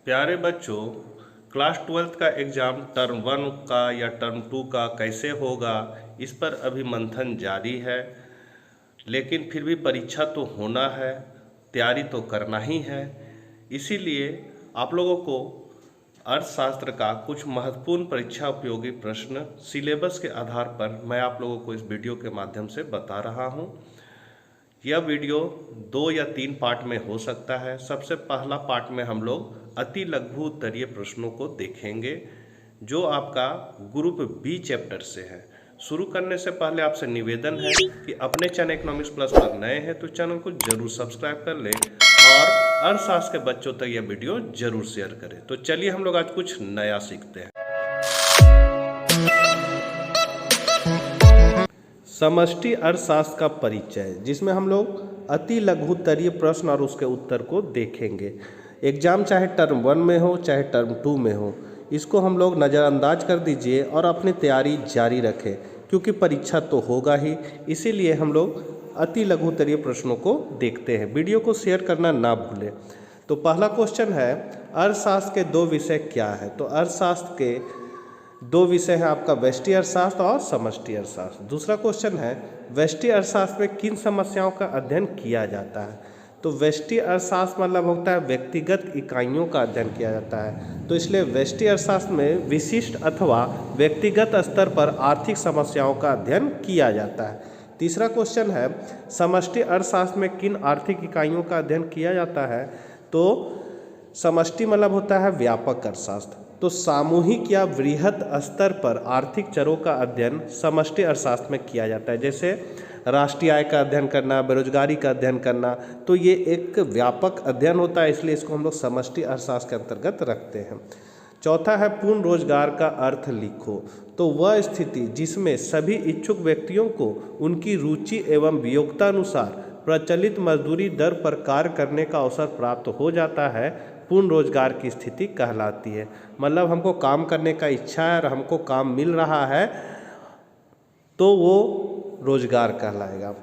प्यारे बच्चों, class 12th का एग्ज़ाम टर्म 1 का या टर्म 2 का कैसे होगा, इस पर अभी मंथन जारी है। लेकिन फिर भी परीक्षा तो होना है, तैयारी तो करना ही है। इसीलिए आप लोगों को अर्थशास्त्र का कुछ महत्वपूर्ण परीक्षा उपयोगी प्रश्न सिलेबस के आधार पर मैं आप लोगों को इस वीडियो के माध्यम से बता रहा हूँ। यह वीडियो 2 या 3 पार्ट में हो सकता है। सबसे पहला पार्ट में हम लोग अति लघु उत्तरीय प्रश्नों को देखेंगे, जो आपका ग्रुप बी चैप्टर से है। शुरू करने से पहले आपसे निवेदन है कि अपने चैनल इकोनॉमिक्स प्लस पर नए हैं तो चैनल को जरूर सब्सक्राइब कर लें और अर्थशास्त्र के बच्चों तक यह वीडियो जरूर शेयर करें। तो चलिए हम लोग आज कुछ नया सीखते हैं। समष्टि अर्थशास्त्र का परिचय, जिसमें हम लोग अति लघुत्तरीय प्रश्न और उसके उत्तर को देखेंगे। एग्जाम चाहे टर्म 1 में हो चाहे टर्म 2 में हो, इसको हम लोग नज़रअंदाज कर दीजिए और अपनी तैयारी जारी रखें, क्योंकि परीक्षा तो होगा ही। इसीलिए हम लोग अति लघुत्तरीय प्रश्नों को देखते हैं। वीडियो को शेयर करना ना भूलें। तो पहला क्वेश्चन है, अर्थशास्त्र के 2 विषय क्या है? तो अर्थशास्त्र के 2 विषय हैं आपका व्यष्टि अर्थशास्त्र और समष्टि अर्थशास्त्र। दूसरा क्वेश्चन है, व्यष्टि अर्थशास्त्र में किन समस्याओं का अध्ययन किया जाता है? तो व्यष्टि अर्थशास्त्र मतलब होता है व्यक्तिगत इकाइयों का अध्ययन किया जाता है। तो इसलिए व्यष्टि अर्थशास्त्र में विशिष्ट अथवा व्यक्तिगत स्तर पर आर्थिक समस्याओं का अध्ययन किया जाता है। तीसरा क्वेश्चन है, समष्टि अर्थशास्त्र में किन आर्थिक इकाइयों का अध्ययन किया जाता है? तो समष्टि मतलब होता है व्यापक अर्थशास्त्र। तो सामूहिक या वृहद स्तर पर आर्थिक चरों का अध्ययन समष्टि अर्थशास्त्र में किया जाता है। जैसे राष्ट्रीय आय का अध्ययन करना, बेरोजगारी का अध्ययन करना, तो ये एक व्यापक अध्ययन होता है, इसलिए इसको हम लोग समष्टि अर्थशास्त्र के अंतर्गत रखते हैं। चौथा है, पूर्ण रोजगार का अर्थ लिखो। तो वह स्थिति जिसमें सभी इच्छुक व्यक्तियों को उनकी रुचि एवं वियोग्यता अनुसार प्रचलित मजदूरी दर पर कार्य करने का अवसर प्राप्त हो जाता है, पूर्ण रोजगार की स्थिति कहलाती है। मतलब हमको काम करने का इच्छा है और हमको काम मिल रहा है, तो वो रोजगार कहलाएगा।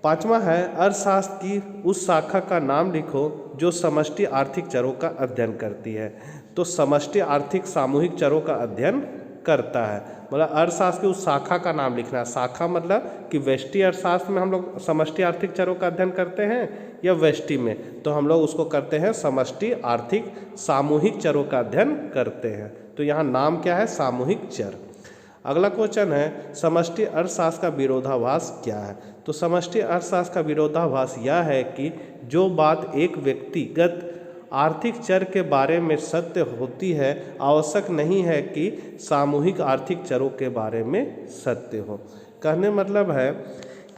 पांचवा है, अर्थशास्त्र की उस शाखा का नाम लिखो जो समष्टि आर्थिक चरों का अध्ययन करती है। तो समष्टि आर्थिक सामूहिक चरों का अध्ययन करता है। मतलब अर्थशास्त्र की उस शाखा का नाम लिखना है। शाखा मतलब कि व्यष्टि अर्थशास्त्र में हम लोग समष्टि आर्थिक चरों का अध्ययन करते हैं या व्यष्टि में, तो हम लोग उसको करते हैं समष्टि आर्थिक सामूहिक चरों का अध्ययन करते हैं। तो यहाँ नाम क्या है? सामूहिक चर। अगला क्वेश्चन है, समष्टि अर्थशास्त्र का विरोधाभास क्या है? तो समष्टि अर्थशास्त्र का विरोधाभास यह है कि जो बात एक व्यक्तिगत आर्थिक चर के बारे में सत्य होती है, आवश्यक नहीं है कि सामूहिक आर्थिक चरों के बारे में सत्य हो। कहने मतलब है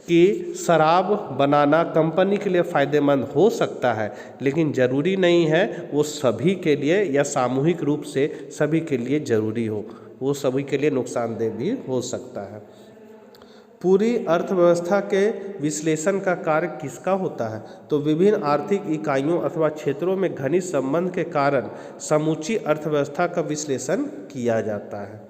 कि शराब बनाना कंपनी के लिए फ़ायदेमंद हो सकता है, लेकिन ज़रूरी नहीं है वो सभी के लिए या सामूहिक रूप से सभी के लिए ज़रूरी हो, वो सभी के लिए नुकसानदेह भी हो सकता है। पूरी अर्थव्यवस्था के विश्लेषण का कार्य किसका होता है? तो विभिन्न आर्थिक इकाइयों अथवा क्षेत्रों में घनिष्ठ संबंध के कारण समूची अर्थव्यवस्था का विश्लेषण किया जाता है।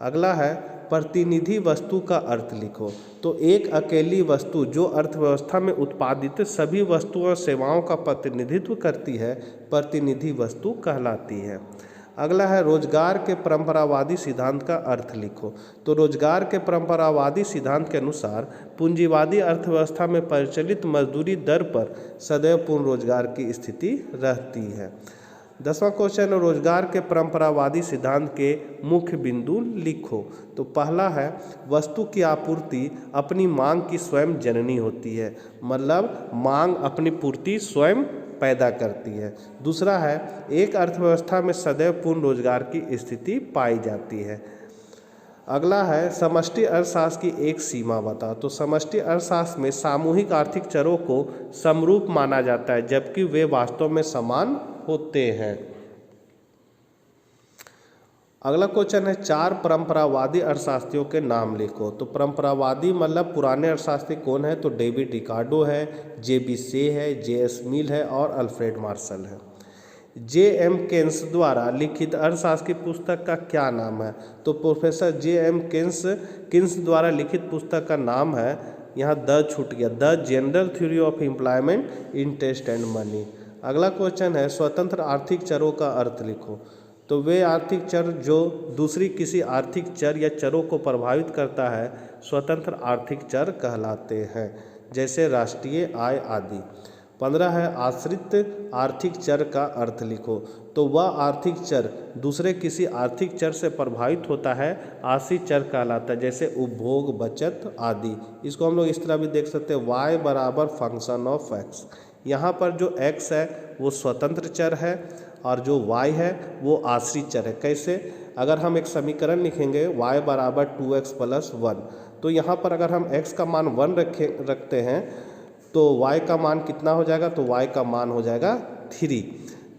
अगला है, प्रतिनिधि वस्तु का अर्थ लिखो। तो एक अकेली वस्तु जो अर्थव्यवस्था में उत्पादित सभी वस्तुओं और सेवाओं का प्रतिनिधित्व करती है, प्रतिनिधि वस्तु कहलाती है। अगला है, रोजगार के परंपरावादी सिद्धांत का अर्थ लिखो। तो रोजगार के परंपरावादी सिद्धांत के अनुसार पूंजीवादी अर्थव्यवस्था में प्रचलित मजदूरी दर पर सदैव पूर्ण रोजगार की स्थिति रहती है। 10वां क्वेश्चन, रोजगार के परंपरावादी सिद्धांत के मुख्य बिंदु लिखो। तो पहला है, वस्तु की आपूर्ति अपनी मांग की स्वयं जननी होती है, मतलब मांग अपनी पूर्ति स्वयं पैदा करती है। दूसरा है, एक अर्थव्यवस्था में सदैव पूर्ण रोजगार की स्थिति पाई जाती है। अगला है, समष्टि अर्थशास्त्र की एक सीमा बता। तो समष्टि अर्थशास्त्र में सामूहिक आर्थिक चरों को समरूप माना जाता है, जबकि वे वास्तव में समान होते हैं। अगला क्वेश्चन है, 4 परंपरावादी अर्थशास्त्रियों के नाम लिखो। तो परंपरावादी मतलब पुराने अर्थशास्त्री कौन है? तो डेविड रिकार्डो है, जे.बी. से है, जे.एस. मिल है और अल्फ्रेड मार्शल है। जे.एम. केन्स द्वारा लिखित अर्थशास्त्र की पुस्तक का क्या नाम है? तो प्रोफेसर जे.एम. केन्स द्वारा लिखित पुस्तक का नाम है, यहाँ द छूट गया, the general theory of employment, interest and money. अगला क्वेश्चन है स्वतंत्र आर्थिक चरों का अर्थ लिखो। तो वे आर्थिक चर जो दूसरी किसी आर्थिक चर या चरों को प्रभावित करता है स्वतंत्र आर्थिक चर कहलाते हैं, जैसे राष्ट्रीय आय आदि। 15 है आश्रित आर्थिक चर का अर्थ लिखो। तो वह आर्थिक चर दूसरे किसी आर्थिक चर से प्रभावित होता है आश्रित चर कहलाता है, जैसे उपभोग, बचत आदि। इसको हम लोग इस तरह भी देख सकते हैं, y बराबर फंक्शन ऑफ x। यहाँ पर जो x है वो स्वतंत्र चर है और जो y है वो आश्रित चर है। कैसे? अगर हम एक समीकरण लिखेंगे y बराबर 2x + 1, तो यहाँ पर अगर हम x का मान 1 रखते हैं तो y का मान कितना हो जाएगा? तो y का मान हो जाएगा 3।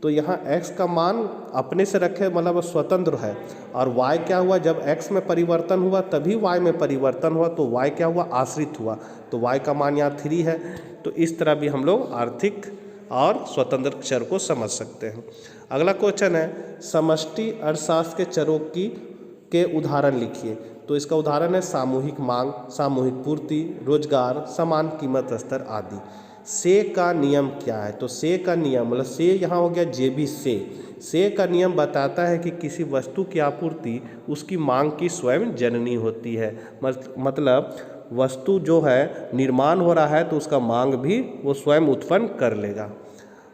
तो यहाँ x का मान अपने से रखे मतलब स्वतंत्र है, और y क्या हुआ? जब x में परिवर्तन हुआ तभी y में परिवर्तन हुआ, तो y क्या हुआ? आश्रित हुआ। तो y का मान यहाँ 3 है। तो इस तरह भी हम लोग आर्थिक और स्वतंत्र चर को समझ सकते हैं। अगला क्वेश्चन है समष्टि अर्थशास्त्र के चरों के उदाहरण लिखिए। तो इसका उदाहरण है सामूहिक मांग, सामूहिक पूर्ति, रोजगार, समान कीमत स्तर आदि। से का नियम क्या है? तो से का नियम मतलब से यहाँ हो गया जेबी से का नियम बताता है कि किसी वस्तु की आपूर्ति उसकी मांग की स्वयं जननी होती है। मतलब वस्तु जो है निर्माण हो रहा है तो उसका मांग भी वो स्वयं उत्पन्न कर लेगा।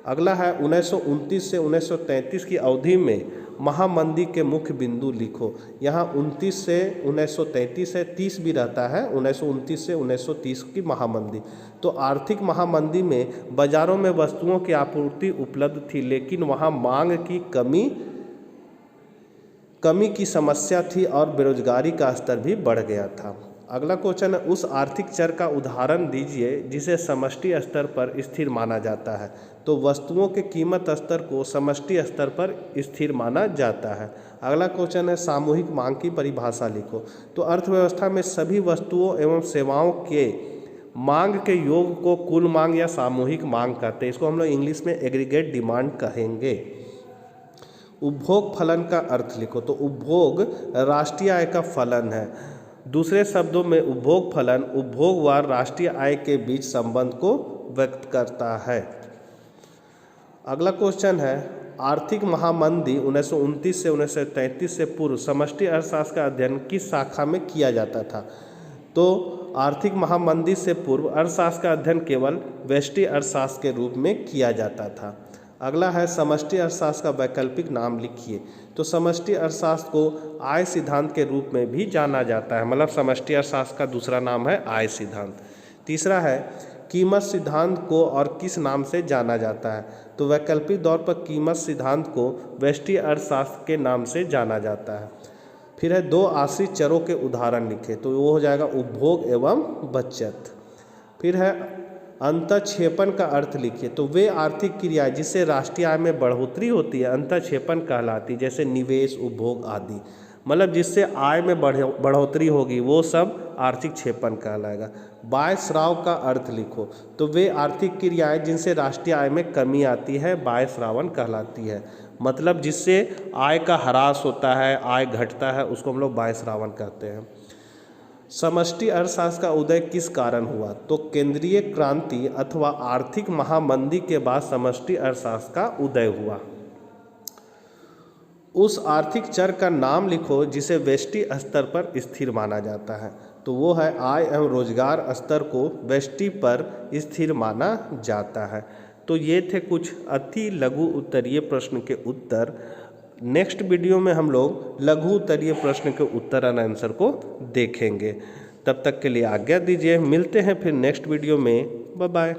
अगला है 1929 से 1933 की अवधि में महामंदी के मुख्य बिंदु लिखो। यहाँ 29 से 1933 है, 30 भी रहता है, 1929 से 1930 की महामंदी। तो आर्थिक महामंदी में बाजारों में वस्तुओं की आपूर्ति उपलब्ध थी, लेकिन वहाँ मांग की कमी की समस्या थी और बेरोजगारी का स्तर भी बढ़ गया था। अगला क्वेश्चन है उस आर्थिक चर का उदाहरण दीजिए जिसे समष्टि स्तर पर स्थिर माना जाता है। तो वस्तुओं के कीमत स्तर को समष्टि स्तर पर स्थिर माना जाता है। अगला क्वेश्चन है सामूहिक मांग की परिभाषा लिखो। तो अर्थव्यवस्था में सभी वस्तुओं एवं सेवाओं के मांग के योग को कुल मांग या सामूहिक मांग कहते हैं। इसको हम लोग इंग्लिश में एग्रीगेट डिमांड कहेंगे। उपभोग फलन का अर्थ लिखो। तो उपभोग राष्ट्रीय आय का फलन है। दूसरे शब्दों में उपभोग फलन उपभोग व राष्ट्रीय आय के बीच संबंध को व्यक्त करता है। अगला क्वेश्चन है आर्थिक महामंदी 1929 से 1933 से पूर्व समष्टि अर्थशास्त्र का अध्ययन किस शाखा में किया जाता था? तो आर्थिक महामंदी से पूर्व अर्थशास्त्र का अध्ययन केवल व्यष्टि अर्थशास्त्र के रूप में किया जाता था। अगला है समष्टि अर्थशास्त्र का वैकल्पिक नाम लिखिए। तो समष्टि अर्थशास्त्र को आय सिद्धांत के रूप में भी जाना जाता है, मतलब समष्टि अर्थशास्त्र का दूसरा नाम है आय सिद्धांत। तीसरा है कीमत सिद्धांत को और किस नाम से जाना जाता है? तो वैकल्पिक तौर पर कीमत सिद्धांत को व्यष्टि अर्थशास्त्र के नाम से जाना जाता है। फिर है दो आश्रित चरों के उदाहरण लिखे। तो वो हो जाएगा उपभोग एवं बचत। फिर है अंतःक्षेपण का अर्थ लिखिए। तो वे आर्थिक क्रिया जिससे राष्ट्रीय आय में बढ़ोतरी होती है अंतःक्षेपण कहलाती, जैसे निवेश, उपभोग आदि। मतलब जिससे आय में बढ़ोतरी होगी वो सब आर्थिक क्षेपण कहलाएगा। बाह्य स्राव का अर्थ लिखो। तो वे आर्थिक क्रियाएं जिनसे राष्ट्रीय आय में कमी आती है बाह्य स्रावन कहलाती है। मतलब जिससे आय का ह्रास होता है, आय घटता है, उसको हम लोग बाह्य स्रावन कहते हैं। समष्टि अर्थशास्त्र का उदय किस कारण हुआ? तो केंद्रीय क्रांति अथवा आर्थिक महामंदी के बाद समष्टि अर्थशास्त्र का उदय हुआ। उस आर्थिक चर का नाम लिखो जिसे व्यष्टि स्तर पर स्थिर माना जाता है। तो वो है आय एवं रोजगार स्तर को व्यष्टि पर स्थिर माना जाता है। तो ये थे कुछ अति लघु उत्तरीय प्रश्न के उत्तर। नेक्स्ट वीडियो में हम लोग लघु उत्तरीय प्रश्न के उत्तर और आंसर को देखेंगे। तब तक के लिए आज्ञा दीजिए, मिलते हैं फिर नेक्स्ट वीडियो में। Bye bye.